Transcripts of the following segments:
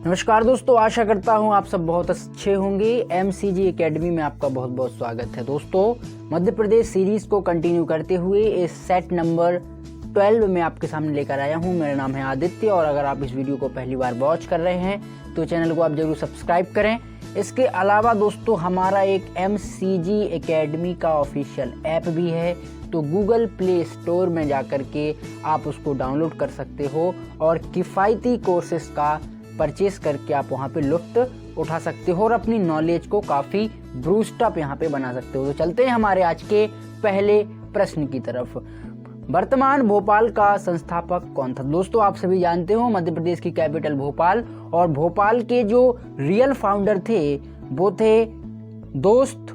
नमस्कार दोस्तों, आशा करता हूं आप सब बहुत अच्छे होंगे। MCG एकेडमी में आपका बहुत बहुत स्वागत है। दोस्तों, मध्य प्रदेश सीरीज को कंटिन्यू करते हुए इस सेट नंबर 12 में आपके सामने लेकर आया हूं। मेरा नाम है आदित्य और अगर आप इस वीडियो को पहली बार वॉच कर रहे हैं तो चैनल को आप जरूर सब्सक्राइब करें। इसके अलावा दोस्तों, हमारा एक MCG एकेडमी का ऑफिशियल ऐप भी है, तो गूगल प्ले स्टोर में जाकर के आप उसको डाउनलोड कर सकते हो और किफ़ायती कोर्सेज का परचेस करके आप वहाँ पे लुत्फ उठा सकते हो और अपनी नॉलेज को काफ़ी बूस्ट अप यहाँ पे बना सकते हो। तो चलते हैं हमारे आज के पहले प्रश्न की तरफ। वर्तमान भोपाल का संस्थापक कौन था? दोस्तों, आप सभी जानते हो मध्य प्रदेश की कैपिटल भोपाल, और भोपाल के जो रियल फाउंडर थे वो थे दोस्त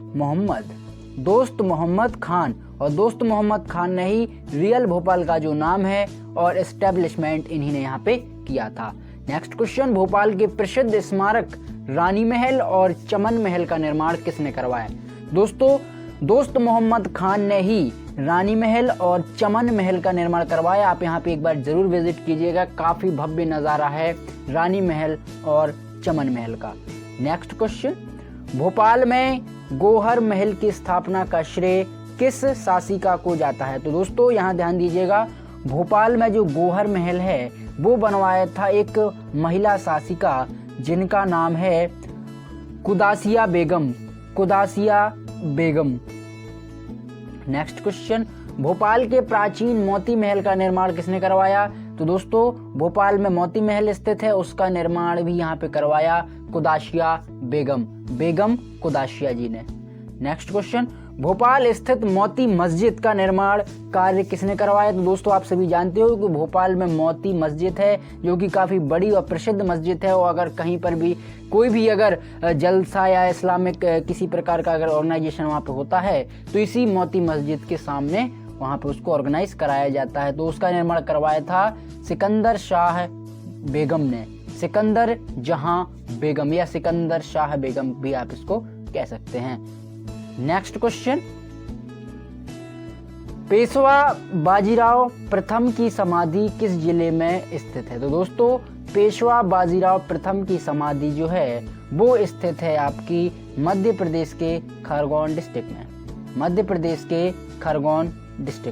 मोहम्मद खान, और दोस्त मोहम्मद खान ने ही रियल भोपाल का जो नाम है और एस्टेब्लिशमेंट इन्हीं ने यहाँ पे किया था। नेक्स्ट क्वेश्चन, भोपाल के प्रसिद्ध स्मारक रानी महल और चमन महल का निर्माण किसने करवाया? दोस्तों, दोस्त मोहम्मद खान ने ही रानी महल और चमन महल का निर्माण करवाया। आप यहाँ पे एक बार जरूर विजिट कीजिएगा, काफी भव्य नज़ारा है रानी महल और चमन महल का। नेक्स्ट क्वेश्चन, भोपाल में गौहर महल की स्थापना का श्रेय किस शासिका को जाता है? तो दोस्तों, यहाँ ध्यान दीजिएगा, भोपाल में जो गौहर महल है वो बनवाया था एक महिला शासिका जिनका नाम है कुदासिया बेगम। नेक्स्ट क्वेश्चन, भोपाल के प्राचीन मोती महल का निर्माण किसने करवाया? तो दोस्तों, भोपाल में मोती महल स्थित है, उसका निर्माण भी यहाँ पे करवाया कुदासिया बेगम कुदासिया जी ने। नेक्स्ट क्वेश्चन, भोपाल स्थित मोती मस्जिद का निर्माण कार्य किसने करवाया? तो दोस्तों, आप सभी जानते हो कि भोपाल में मोती मस्जिद है जो कि काफ़ी बड़ी और प्रसिद्ध मस्जिद है, और अगर कहीं पर भी कोई भी अगर जलसा या इस्लामिक किसी प्रकार का अगर ऑर्गेनाइजेशन वहाँ पे होता है तो इसी मोती मस्जिद के सामने वहाँ पे उसको ऑर्गेनाइज कराया जाता है। तो उसका निर्माण करवाया था सिकंदर शाह बेगम ने, सिकंदर जहां बेगम या सिकंदर शाह बेगम भी आप इसको कह सकते हैं। नेक्स्ट क्वेश्चन, पेशवा बाजीराव प्रथम की समाधि किस जिले में स्थित है? तो दोस्तों, पेशवा बाजीराव प्रथम की समाधि जो है वो स्थित है आपकी मध्य प्रदेश के खरगोन डिस्ट्रिक्ट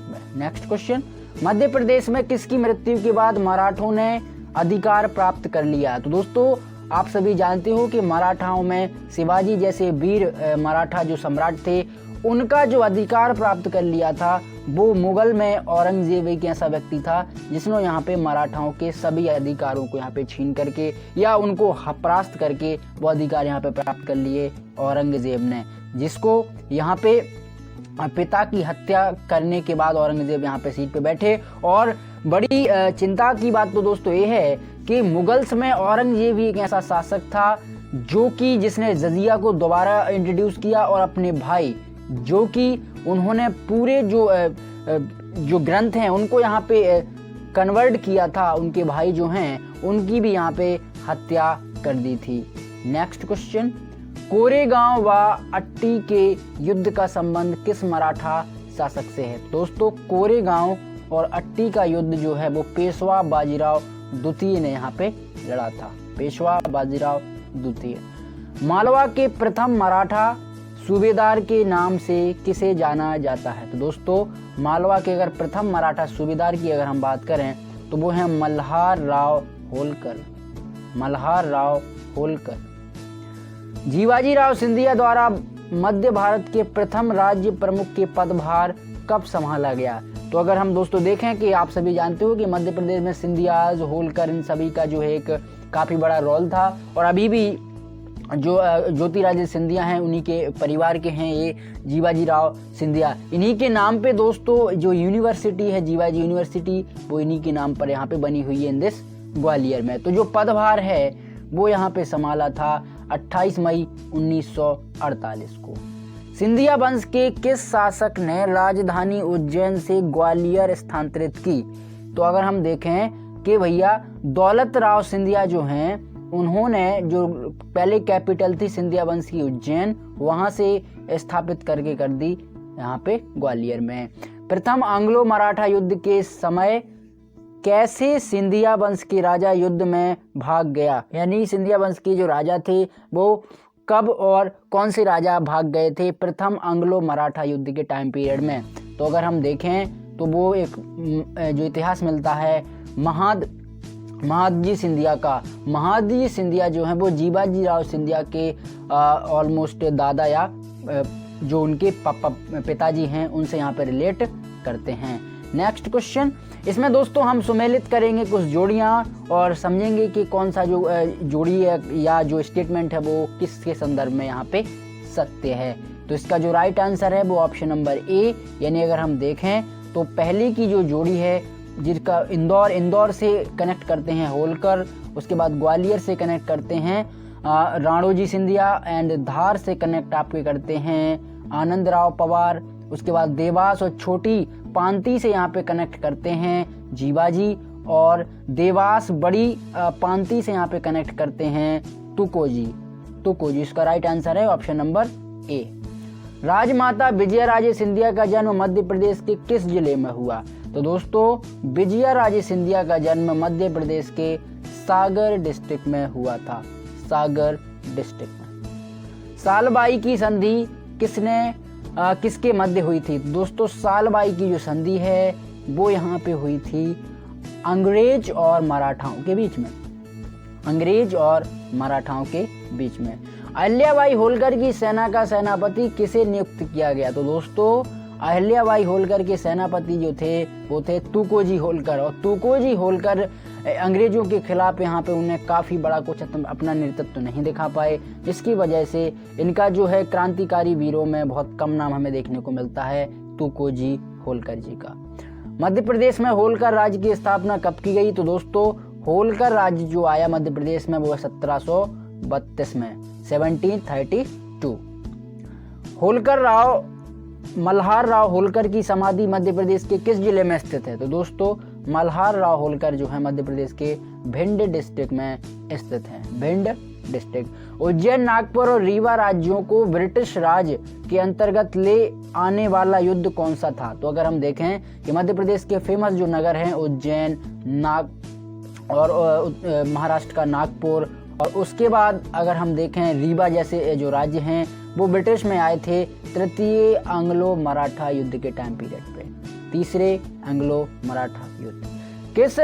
में। नेक्स्ट क्वेश्चन, मध्य प्रदेश में किसकी मृत्यु के बाद मराठों ने अधिकार प्राप्त कर लिया? तो दोस्तों, आप सभी जानते हो कि मराठाओं में शिवाजी जैसे वीर मराठा जो सम्राट थे उनका जो अधिकार प्राप्त कर लिया था वो मुगल में औरंगजेब एक ऐसा व्यक्ति था जिसने यहाँ पे मराठाओं के सभी अधिकारों को यहाँ पे छीन करके या उनको परास्त करके वो अधिकार यहाँ पे प्राप्त कर लिए औरंगजेब ने, जिसको यहाँ पे पिता की हत्या करने के बाद औरंगजेब यहाँ पे सीट पे बैठे। और बड़ी चिंता की बात तो दोस्तों ये है कि मुगल्स में औरंगजेब ही एक ऐसा शासक था जो कि जिसने जजिया को दोबारा इंट्रोड्यूस किया, और अपने भाई जो कि उन्होंने पूरे जो ग्रंथ हैं उनको यहाँ पे कन्वर्ट किया था, उनके भाई जो हैं उनकी भी यहाँ पे हत्या कर दी थी। नेक्स्ट क्वेश्चन, कोरेगांव व अट्टी के युद्ध का संबंध किस मराठा शासक से है? दोस्तों, कोरेगांव और अट्टी का युद्ध जो है वो पेशवा बाजीराव द्वितीय ने यहाँ पे लड़ा था, पेशवा बाजीराव द्वितीय। मालवा के प्रथम मराठा सूबेदार के नाम से किसे जाना जाता है? तो दोस्तों, मालवा के अगर प्रथम मराठा सूबेदार की अगर हम बात करें तो वो है मल्हार राव होलकर। जीवाजी राव सिंधिया द्वारा मध्य भारत के प्रथम राज्य प्रमुख के पदभार कब संभाला गया? तो अगर हम दोस्तों देखें कि आप सभी जानते हो कि मध्य प्रदेश में सिंधियाज, होलकर, इन सभी का जो है एक काफी बड़ा रोल था, और अभी भी जो ज्योतिरादित्य सिंधिया हैं उन्हीं के परिवार के हैं ये जीवाजी राव सिंधिया। इन्हीं के नाम पे दोस्तों जो यूनिवर्सिटी है जीवाजी यूनिवर्सिटी वो इन्हीं के नाम पर यहाँ पे बनी हुई है इन दिस ग्वालियर में। तो जो पदभार है वो यहाँ पे संभाला था 28 मई 1948 को। सिंधिया वंश के किस शासक ने राजधानी उज्जैन से ग्वालियर स्थानांतरित की? तो अगर हम देखें कि भैया दौलत राव सिंधिया जो हैं उन्होंने जो पहले कैपिटल थी सिंधिया वंश की उज्जैन, वहां से स्थापित करके कर दी यहाँ पे ग्वालियर में। प्रथम एंग्लो मराठा युद्ध के समय कैसे सिंधिया वंश के राजा युद्ध में भाग गया, यानी सिंधिया वंश के जो राजा थे वो कब और कौन से राजा भाग गए थे प्रथम एंग्लो मराठा युद्ध के टाइम पीरियड में। तो अगर हम देखें तो वो एक जो इतिहास मिलता है महादजी सिंधिया का। महादजी सिंधिया जो है वो जीवाजी राव सिंधिया के ऑलमोस्ट दादा या जो उनके पिताजी हैं उनसे यहाँ पे रिलेट करते हैं। नेक्स्ट क्वेश्चन, इसमें दोस्तों हम सुमेलित करेंगे कुछ जोड़ियाँ और समझेंगे कि कौन सा जो जोड़ी है या जो स्टेटमेंट है वो किसके संदर्भ में यहाँ पे सत्य है। तो इसका जो राइट आंसर है वो ऑप्शन नंबर ए, यानी अगर हम देखें तो पहले की जो जोड़ी है जिसका इंदौर से कनेक्ट करते हैं होलकर, उसके बाद ग्वालियर से कनेक्ट करते हैं राणोजी सिंधिया एंड धार से कनेक्ट आपके करते हैं आनंद राव पवार, उसके बाद देवास और छोटी पांती से यहाँ पे कनेक्ट करते हैं जीवाजी, और देवास बड़ी पांती से यहाँ पे कनेक्ट करते हैं तुकोजी। इसका राइट आंसर है option number A. Rajmata Vijayaraje Scindia का जन्म मध्य प्रदेश के किस जिले में हुआ। तो दोस्तों विजयाराजे सिंधिया का जन्म मध्य प्रदेश के सागर डिस्ट्रिक्ट में हुआ था, सागर डिस्ट्रिक्ट में। सालबाई की संधि किसके मध्य हुई थी। दोस्तों सालबाई की जो संधि है वो यहाँ पे हुई थी अंग्रेज और मराठाओं के बीच में, अंग्रेज और मराठाओं के बीच में। अहिल्याबाई होलकर की सेना का सेनापति किसे नियुक्त किया गया। तो दोस्तों अहिल्याबाई होलकर के सेनापति जो थे वो थे तुकोजी होलकर, और तुकोजी होलकर अंग्रेजों के खिलाफ यहाँ पे उन्हें काफ़ी बड़ा कुछ अपना नेतृत्व नहीं दिखा पाए, जिसकी वजह से इनका जो है क्रांतिकारी वीरों में बहुत कम नाम हमें देखने को मिलता है तुकोजी होलकर जी का। मध्य प्रदेश में होलकर राज्य की स्थापना कब की गई। तो दोस्तों होलकर राज्य जो आया मध्य प्रदेश में वो 1732 में, 1732। मल्हार राव होलकर की समाधि मध्य प्रदेश के किस जिले में स्थित है। तो दोस्तों मल्हार राव होलकर जो है मध्य प्रदेश के भिंड डिस्ट्रिक्ट में स्थित है, भिंड डिस्ट्रिक्ट। उज्जैन, नागपुर और रीवा राज्यों को ब्रिटिश राज के अंतर्गत ले आने वाला युद्ध कौन सा था। तो अगर हम देखें कि मध्य प्रदेश के फेमस जो नगर हैं उज्जैन, और महाराष्ट्र का नागपुर, और उसके बाद अगर हम देखें रीवा जैसे जो राज्य हैं वो ब्रिटिश में आए थे तृतीय एंग्लो मराठा युद्ध के टाइम पीरियड पे, तीसरे एंग्लो मराठा युद्ध। किस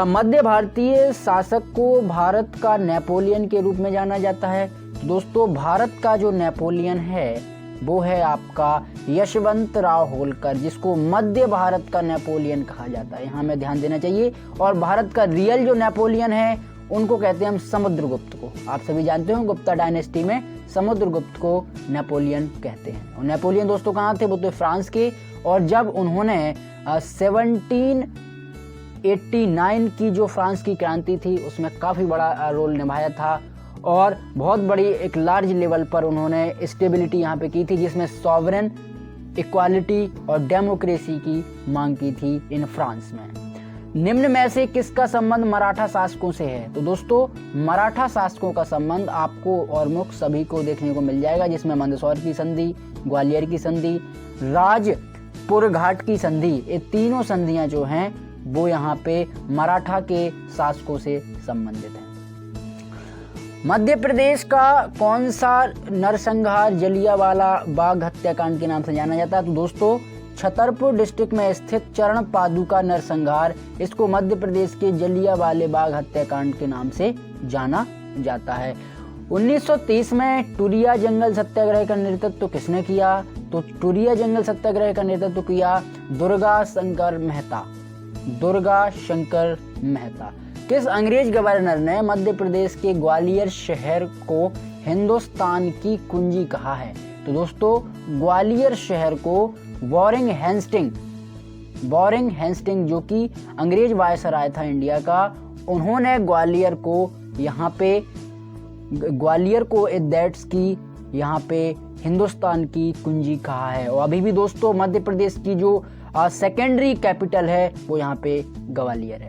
मध्य भारतीय शासक को भारत का नेपोलियन के रूप में जाना जाता है। दोस्तों भारत का जो नेपोलियन है वो है आपका यशवंत राव होलकर, जिसको मध्य भारत का नेपोलियन कहा जाता है, यहाँ हमें ध्यान देना चाहिए। और भारत का रियल जो नेपोलियन है उनको कहते हैं हम समुद्रगुप्त को। आप सभी जानते हो गुप्ता डायनेस्टी में समुद्रगुप्त को नेपोलियन कहते हैं। और नेपोलियन दोस्तों कहाँ थे, वो तो फ्रांस के। और जब उन्होंने 1789 की जो फ्रांस की क्रांति थी उसमें काफ़ी बड़ा रोल निभाया था, और बहुत बड़ी एक लार्ज लेवल पर उन्होंने स्टेबिलिटी यहाँ पे की थी, जिसमें सॉवरेन, इक्वालिटी और डेमोक्रेसी की मांग की थी इन फ्रांस में। निम्न में से किसका संबंध मराठा शासकों से है। तो दोस्तों मराठा शासकों का संबंध आपको और मुख्य सभी को देखने को मिल जाएगा, जिसमें मंदसौर की संधि, ग्वालियर की संधि, राजपुर घाट की संधि, ये तीनों संधियां जो हैं वो यहाँ पे मराठा के शासकों से संबंधित हैं। मध्य प्रदेश का कौन सा नरसंहार जलियांवाला बाग हत्याकांड के नाम से जाना जाता है। तो दोस्तों छतरपुर डिस्ट्रिक्ट में स्थित चरण पादुका नरसंहार, इसको मध्य प्रदेश के जलियांवाले बाग हत्याकांड के नाम से जाना जाता है। 1930 में टुरिया जंगल सत्याग्रह का नेतृत्व किसने किया। तो टुरिया जंगल सत्याग्रह का नेतृत्व किया दुर्गा शंकर मेहता। किस अंग्रेज गवर्नर ने मध्य प्रदेश के ग्वालियर शहर को हिंदुस्तान की कुंजी कहा है। तो दोस्तों ग्वालियर शहर को वॉरेन हेस्टिंग जो कि अंग्रेज वायसराय था इंडिया का, उन्होंने ग्वालियर को दैट्स की यहाँ पे हिंदुस्तान की कुंजी कहा है। और अभी भी दोस्तों मध्य प्रदेश की जो सेकेंडरी कैपिटल है वो यहाँ पे ग्वालियर है।